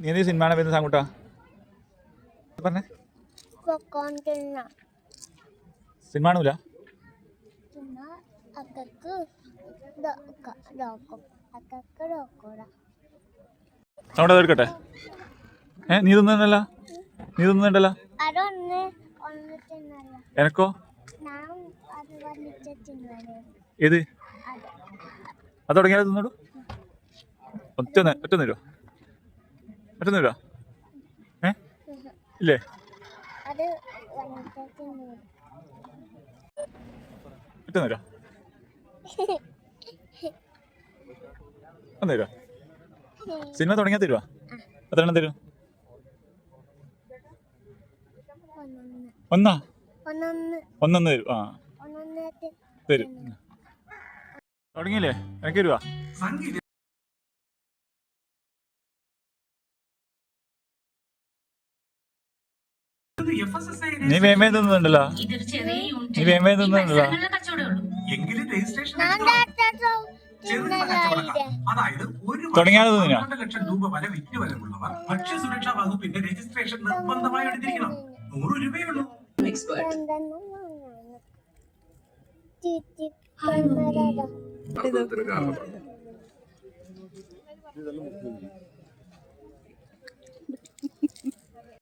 നീ എന്ത് സിനിമ വരുന്ന സാങ്കൂട്ടാ പറഞ്ഞേ? സിനിമ കാണൂല? സൗണ്ട് എടുക്കട്ടെ. നീ തിന്നല്ല, നീ തിന്നുണ്ടല്ലോ. എനക്കോ? ഏത്? അത് തുടങ്ങിയാൽ തിന്നോളൂ. ഒറ്റ തരുമോ? ഇല്ലേ? ഒറ്റ തരുമോ? ഒന്ന് തരുമോ? സിനിമ തുടങ്ങിയാൽ തരുമോ? എത്ര എണ്ണം തരും? ഒന്നൊന്ന് തരും. തരും. തുടങ്ങിയില്ലേ? എനിക്ക് തരുവാ? നീ വേമേ തിന്നുന്നുണ്ടല്ലോ. തുടങ്ങിയാൽ തിന്നാ? 2 ലക്ഷം രൂപ വരെ വിറ്റുവരവുള്ളവർ ഭക്ഷ്യസുരക്ഷാ വകുപ്പിന്റെ രജിസ്ട്രേഷൻ നിർബന്ധമായി എടുത്തിരിക്കണം. 100 രൂപയുള്ളൂ.